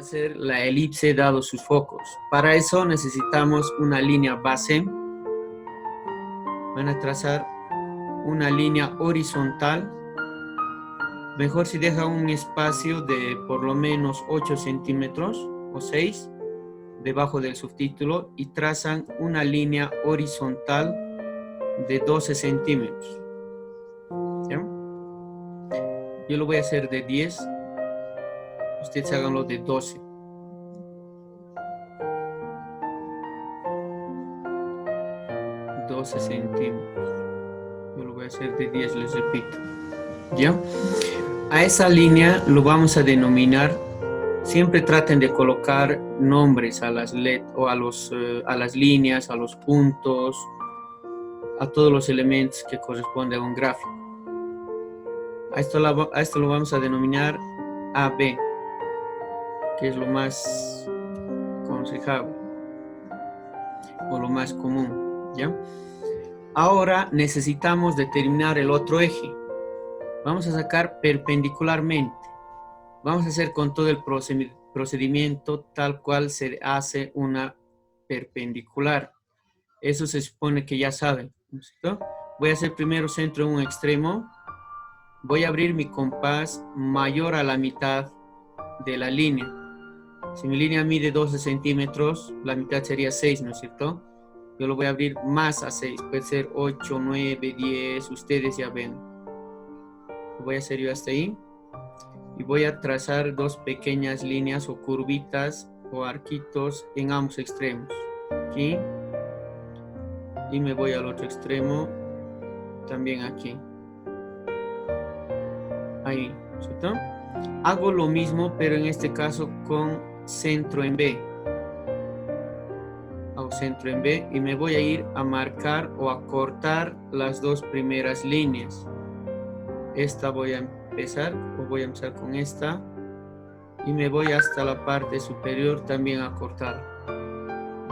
hacer la elipse dado sus focos. Para eso necesitamos una línea base. Van a trazar una línea horizontal. Mejor si deja un espacio de por lo menos 8 centímetros o 6 debajo del subtítulo y trazan una línea horizontal de 12 centímetros. ¿Sí? Yo lo voy a hacer de 10. Ustedes háganlo de 12. Centímetros. Yo lo voy a hacer de 10, les repito. ¿Ya? A esa línea lo vamos a denominar. Siempre traten de colocar nombres a las letras o a las líneas, a los puntos, a todos los elementos que corresponden a un gráfico. A esto lo vamos a denominar AB, que es lo más aconsejable o lo más común, ¿ya? Ahora necesitamos determinar el otro eje. Vamos a sacar perpendicularmente. Vamos a hacer con todo el procedimiento tal cual se hace una perpendicular. Eso se supone que ya saben, ¿no es cierto? Voy a hacer primero centro en un extremo. Voy a abrir mi compás mayor a la mitad de la línea. Si mi línea mide 12 centímetros, la mitad sería 6, ¿no es cierto? Yo lo voy a abrir más a 6, puede ser 8, 9, 10, ustedes ya ven. Lo voy a hacer yo hasta ahí. Y voy a trazar dos pequeñas líneas o curvitas o arquitos en ambos extremos. Aquí. Y me voy al otro extremo, también aquí. Ahí, ¿cierto? Hago lo mismo, pero en este caso con centro en B. Hago centro en B y me voy a ir a marcar o a cortar las dos primeras líneas. Esta voy a empezar con esta y me voy hasta la parte superior también a cortar.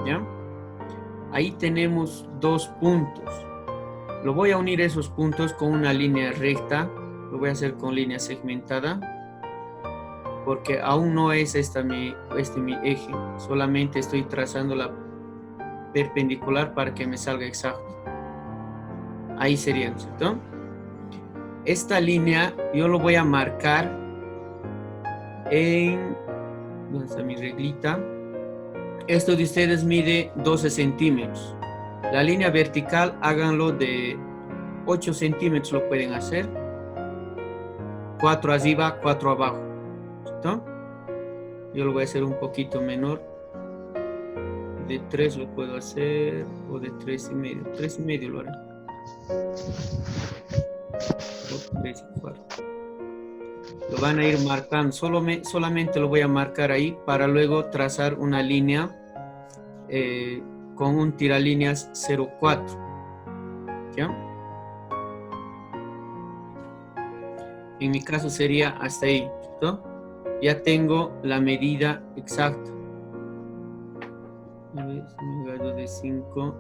¿Ya? Ahí tenemos dos puntos. Lo voy a unir esos puntos con una línea recta. Lo voy a hacer con línea segmentada porque aún no es mi eje. Solamente estoy trazando la perpendicular para que me salga exacto. Ahí sería, ¿no es cierto? Esta línea yo lo voy a marcar en... ¿Dónde está mi reglita? Esto de ustedes mide 12 centímetros. La línea vertical háganlo de 8 centímetros, lo pueden hacer. 4 arriba, 4 abajo. ¿Cierto? Yo lo voy a hacer un poquito menor. De 3 lo puedo hacer, o de 3,5. 3,5 lo haré. 3 y 4. Lo van a ir marcando, solamente lo voy a marcar ahí para luego trazar una línea con un tiralíneas 0,4. ¿Ya? En mi caso sería hasta ahí, ¿cierto? Ya tengo la medida exacta. A ver, me agarro de 5.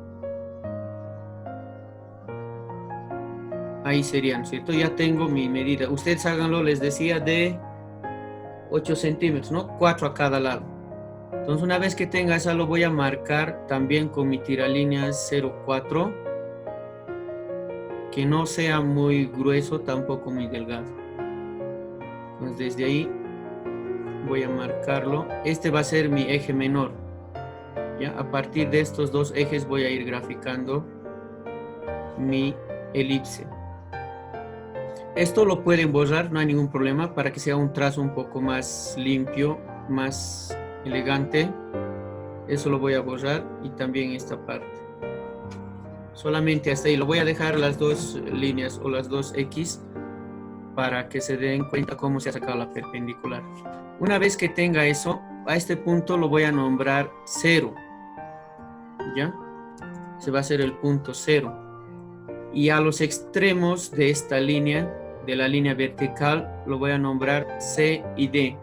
Ahí serían, ¿cierto? Ya tengo mi medida. Ustedes háganlo, les decía, de 8 centímetros, ¿no? 4 a cada lado. Entonces, una vez que tenga esa, lo voy a marcar también con mi tiralíneas 0,4. Que no sea muy grueso, tampoco muy delgado. Entonces, desde ahí voy a marcarlo. Este va a ser mi eje menor. ¿Ya? A partir de estos dos ejes voy a ir graficando mi elipse. Esto lo pueden borrar, no hay ningún problema, para que sea un trazo un poco más limpio, más elegante. Eso lo voy a borrar y también esta parte. Solamente hasta ahí. Lo voy a dejar las dos líneas o las dos X para que se den cuenta cómo se ha sacado la perpendicular. Una vez que tenga eso, a este punto lo voy a nombrar 0. ¿Ya? Se va a hacer el punto 0. Y a los extremos de esta línea, de la línea vertical, lo voy a nombrar C y D.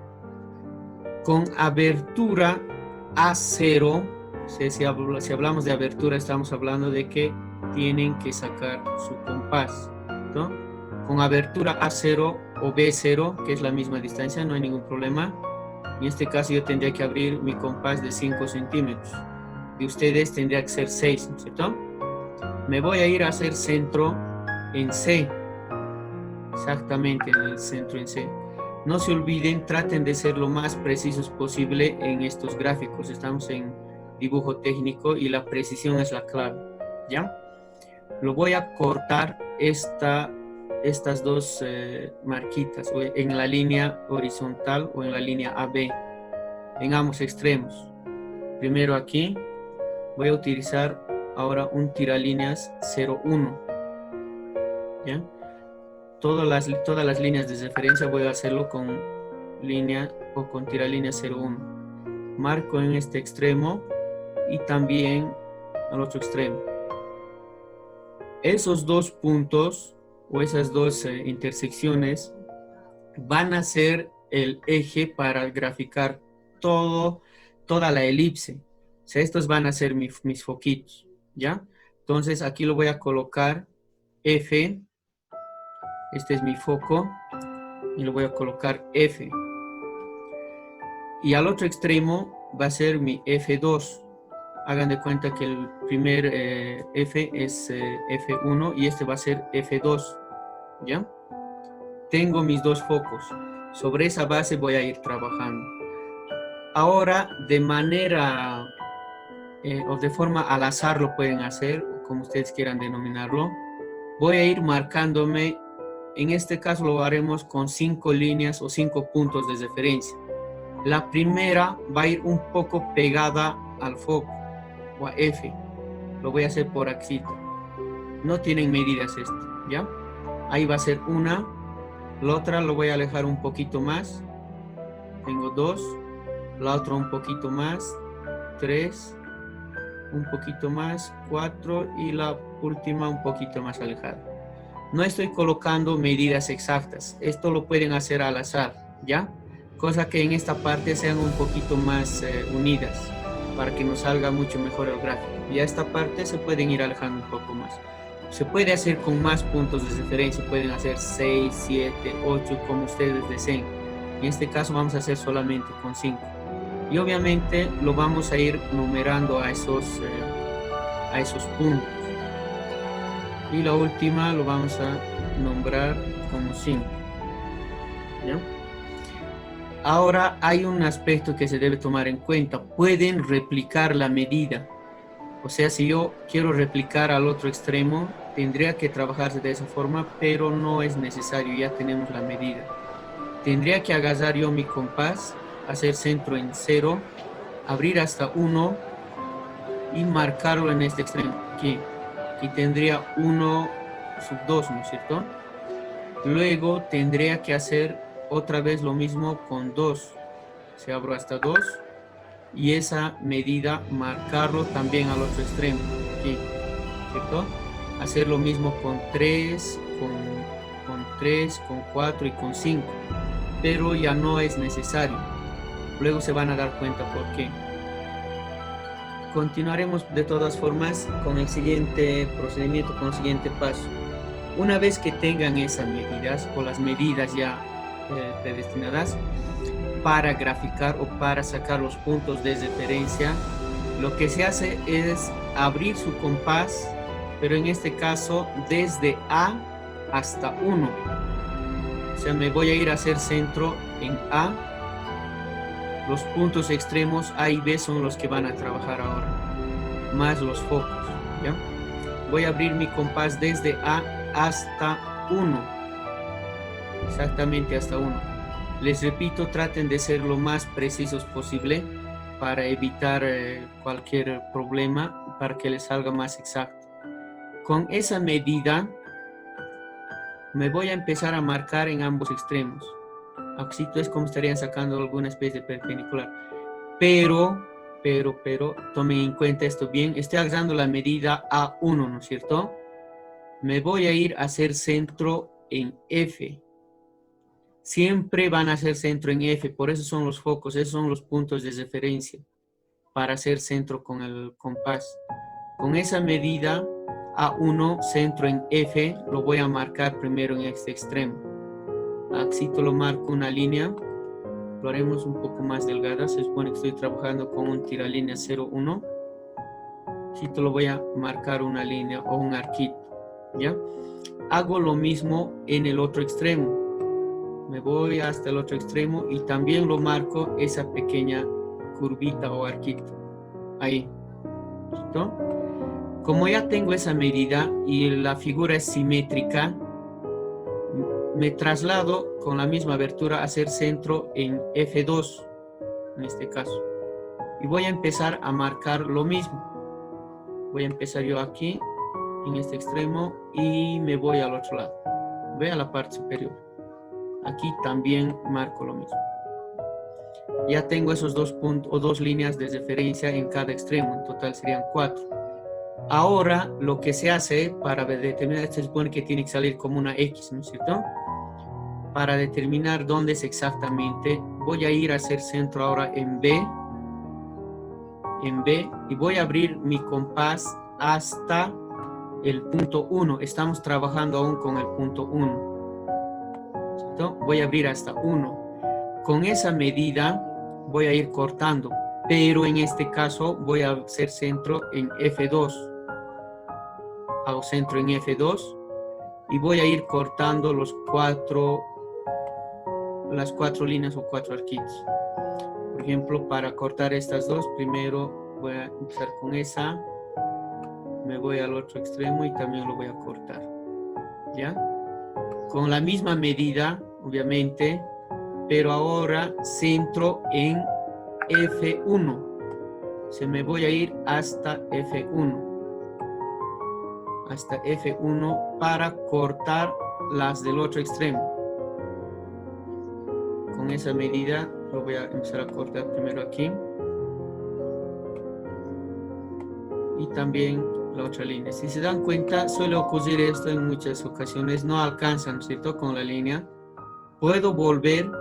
Con abertura A0, si hablamos de abertura, estamos hablando de que tienen que sacar su compás, ¿no? Con abertura A0 o B0, que es la misma distancia, no hay ningún problema. En este caso yo tendría que abrir mi compás de 5 centímetros. De ustedes tendría que ser 6, ¿no es cierto? Me voy a ir a hacer centro en C. Exactamente en el centro en C. No se olviden, traten de ser lo más precisos posible en estos gráficos. Estamos en dibujo técnico y la precisión es la clave, ¿ya? Lo voy a cortar estas dos marquitas en la línea horizontal o en la línea AB, en ambos extremos. Primero aquí voy a utilizar ahora un tiralíneas 0,1, ¿ya? Todas las líneas de referencia voy a hacerlo con línea o con tiralíneas 0,1. Marco en este extremo y también al otro extremo. Esos dos puntos o esas dos intersecciones van a ser el eje para graficar toda la elipse. O sea, estos van a ser mis foquitos, ¿ya? Entonces aquí lo voy a colocar F. Este es mi foco y lo voy a colocar F. Y al otro extremo va a ser mi F2. Hagan de cuenta que el primer F es F1 y este va a ser F2, ¿ya? Tengo mis dos focos. Sobre esa base voy a ir trabajando. Ahora, de manera o de forma al azar lo pueden hacer, como ustedes quieran denominarlo. Voy a ir marcándome, en este caso lo haremos con 5 líneas o 5 puntos de referencia. La primera va a ir un poco pegada al foco o a F. Lo voy a hacer por axito. No tienen medidas esto, ¿ya? Ahí va a ser una. La otra lo voy a alejar un poquito más. Tengo 2. La otra un poquito más. 3. Un poquito más. 4. Y la última un poquito más alejada. No estoy colocando medidas exactas. Esto lo pueden hacer al azar, ¿ya? Cosa que en esta parte sean un poquito más unidas, para que nos salga mucho mejor el gráfico. Y a esta parte se pueden ir alejando un poco más. Se puede hacer con más puntos de referencia, pueden hacer 6, 7, 8, como ustedes deseen. En este caso vamos a hacer solamente con 5. Y obviamente lo vamos a ir numerando a esos puntos. Y la última lo vamos a nombrar como 5. ¿Ya? Ahora hay un aspecto que se debe tomar en cuenta. Pueden replicar la medida. O sea, si yo quiero replicar al otro extremo, tendría que trabajarse de esa forma, pero no es necesario, ya tenemos la medida. Tendría que agarrar yo mi compás, hacer centro en 0, abrir hasta 1 y marcarlo en este extremo, aquí. Aquí tendría 1/2, ¿no es cierto? Luego tendría que hacer otra vez lo mismo con 2. Se abro hasta 2 y esa medida marcarlo también al otro extremo, aquí, ¿cierto? Hacer lo mismo con 3, con 3, con 4 y con 5, pero ya no es necesario. Luego se van a dar cuenta por qué. Continuaremos de todas formas con el siguiente procedimiento, con el siguiente paso. Una vez que tengan esas medidas o las medidas ya predestinadas para graficar o para sacar los puntos de referencia, lo que se hace es abrir su compás, pero en este caso desde A hasta 1. O sea, me voy a ir a hacer centro en A. Los puntos extremos A y B son los que van a trabajar ahora, más los focos, ¿ya? Voy a abrir mi compás desde A hasta 1, exactamente hasta 1. Les repito, traten de ser lo más precisos posible para evitar cualquier problema, para que les salga más exacto. Con esa medida me voy a empezar a marcar en ambos extremos. Así es como estarían sacando alguna especie de perpendicular. Pero, tomen en cuenta esto bien. Estoy agarrando la medida A1, ¿no es cierto? Me voy a ir a hacer centro en F. Siempre van a hacer centro en F, por eso son los focos, esos son los puntos de referencia para hacer centro con el compás. Con esa medida A1, centro en F, lo voy a marcar primero en este extremo. Así lo marco una línea lo haremos un poco más delgada. Se supone que estoy trabajando con un tiralínea 0,1. Si te lo voy a marcar una línea o un arquito, ¿ya? Hago lo mismo en el otro extremo. Me voy hasta el otro extremo y también lo marco esa pequeña curvita o arquito. Ahí. ¿Listo? Como ya tengo esa medida y la figura es simétrica, me traslado con la misma abertura a hacer centro en F2, en este caso. Y voy a empezar a marcar lo mismo. Voy a empezar yo aquí, en este extremo, y me voy al otro lado. Ve a la parte superior. Aquí también marco lo mismo. Ya tengo esos 2 puntos o 2 líneas de referencia en cada extremo. En total serían 4. Ahora lo que se hace para determinar, se supone que tiene que salir como una X, ¿no es cierto? Para determinar dónde es exactamente, voy a ir a hacer centro ahora en B, y voy a abrir mi compás hasta el punto 1. Estamos trabajando aún con el punto 1. ¿Cierto? Voy a abrir hasta 1. Con esa medida voy a ir cortando, pero en este caso voy a hacer centro en F2. Hago centro en F2 y voy a ir cortando las 4 líneas o 4 arquitos. Por ejemplo, para cortar estas dos, primero voy a empezar con esa, me voy al otro extremo y también lo voy a cortar, ¿ya? Con la misma medida, obviamente, pero ahora centro en F1. Me voy a ir hasta F1. Hasta F1 para cortar las del otro extremo. Con esa medida lo voy a empezar a cortar primero aquí. Y también la otra línea. Si se dan cuenta, suele ocurrir esto en muchas ocasiones. No alcanzan, ¿cierto? Con la línea. Puedo volver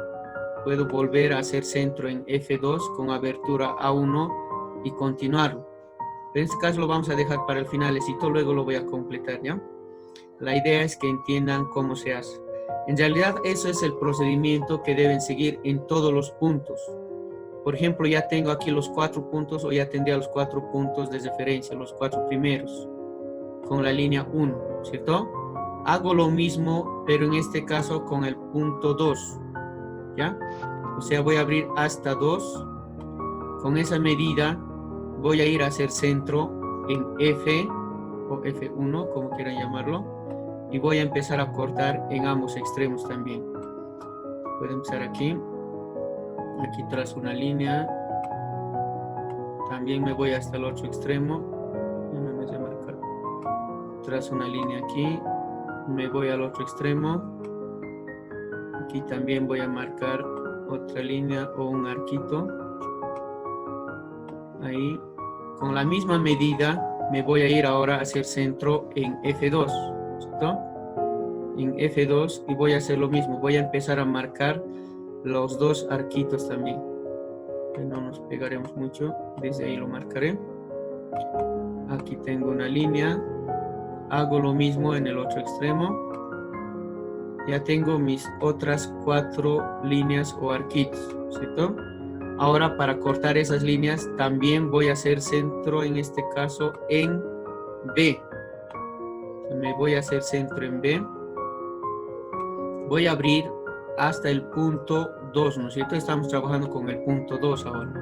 a hacer centro en F2 con abertura A1 y continuarlo. En este caso lo vamos a dejar para el finalecito, luego lo voy a completar, ¿ya? La idea es que entiendan cómo se hace. En realidad, eso es el procedimiento que deben seguir en todos los puntos. Por ejemplo, ya tengo aquí los 4 puntos, o ya tendría los 4 puntos de referencia, los 4 primeros, con la línea 1, ¿cierto? Hago lo mismo, pero en este caso con el punto 2, ¿ya? O sea, voy a abrir hasta 2. Con esa medida voy a ir a hacer centro en F o F1, como quieran llamarlo, y voy a empezar a cortar en ambos extremos también. Voy a empezar aquí trazo una línea, también me voy hasta el otro extremo, trazo una línea aquí, me voy al otro extremo, aquí también voy a marcar otra línea o un arquito, ahí. Con la misma medida me voy a ir ahora a hacer centro en F2, ¿cierto? En F2 y voy a hacer lo mismo, voy a empezar a marcar los 2 arquitos también, que no nos pegaremos mucho, desde ahí lo marcaré. Aquí tengo una línea, hago lo mismo en el otro extremo, ya tengo mis otras 4 líneas o arquitos, ¿cierto? Ahora para cortar esas líneas también voy a hacer centro, en este caso en B. Me voy a hacer centro en B. Voy a abrir hasta el punto 2, ¿no es cierto? Estamos trabajando con el punto 2 ahora.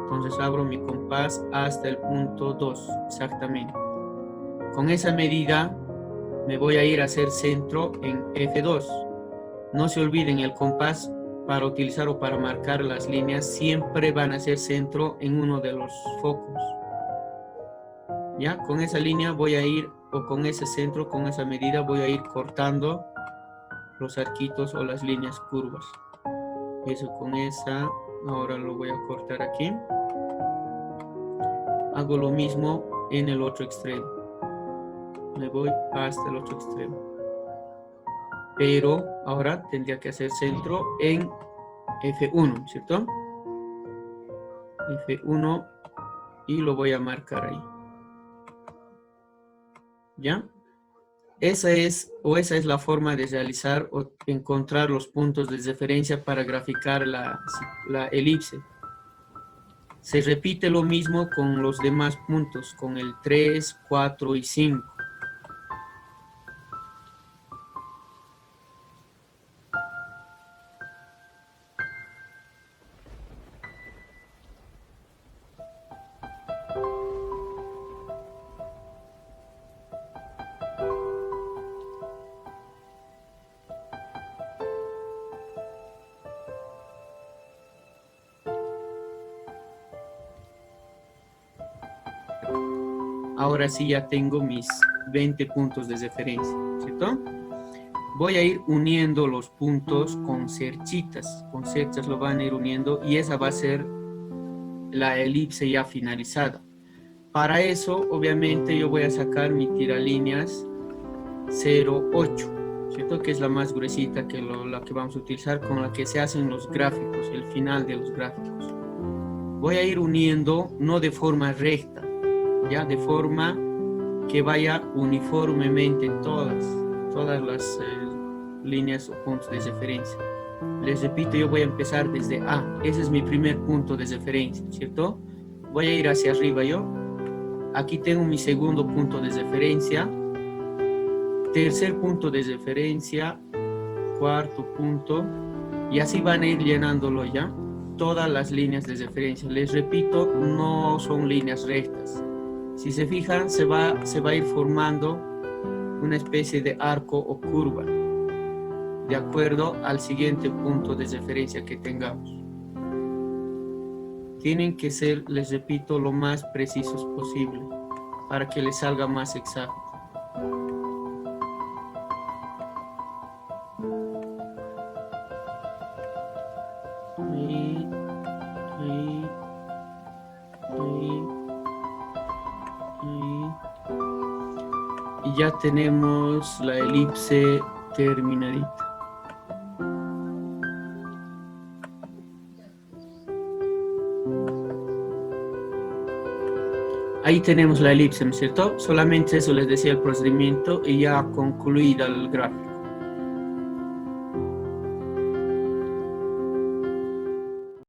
Entonces abro mi compás hasta el punto 2, exactamente. Con esa medida me voy a ir a hacer centro en F2. No se olviden, el compás para utilizar o para marcar las líneas siempre van a hacer centro en uno de los focos. Ya, con esa línea voy a ir, o con ese centro, con esa medida voy a ir cortando los arquitos o las líneas curvas. Eso con esa, ahora lo voy a cortar aquí. Hago lo mismo en el otro extremo. Me voy hasta el otro extremo. Pero ahora tendría que hacer centro en F1, ¿cierto? F1 y lo voy a marcar ahí. ¿Ya? esa es la forma de realizar o encontrar los puntos de referencia para graficar la elipse. Se repite lo mismo con los demás puntos, con el 3, 4 y 5. Ahora sí ya tengo mis 20 puntos de referencia, ¿cierto? Voy a ir uniendo los puntos con cerchitas lo van a ir uniendo y esa va a ser la elipse ya finalizada. Para eso, obviamente, yo voy a sacar mi tiralíneas 0,8, ¿cierto? Que es la más gruesita, la que vamos a utilizar, con la que se hacen los gráficos, el final de los gráficos. Voy a ir uniendo, no de forma recta, ya de forma que vaya uniformemente todas las líneas o puntos de referencia. Les repito, yo voy a empezar desde A. Ese es mi primer punto de referencia, ¿cierto? Voy a ir hacia arriba yo. Aquí tengo mi segundo punto de referencia. Tercer punto de referencia. Cuarto punto. Y así van a ir llenándolo ya. Todas las líneas de referencia. Les repito, no son líneas rectas. Si se fijan, se va a ir formando una especie de arco o curva, de acuerdo al siguiente punto de referencia que tengamos. Tienen que ser, les repito, lo más precisos posible para que les salga más exacto. Ahí, ahí, ahí, ahí. Y ya tenemos la elipse terminadita. Ahí tenemos la elipse, ¿no es cierto? Solamente eso les decía el procedimiento y ya concluida el gráfico.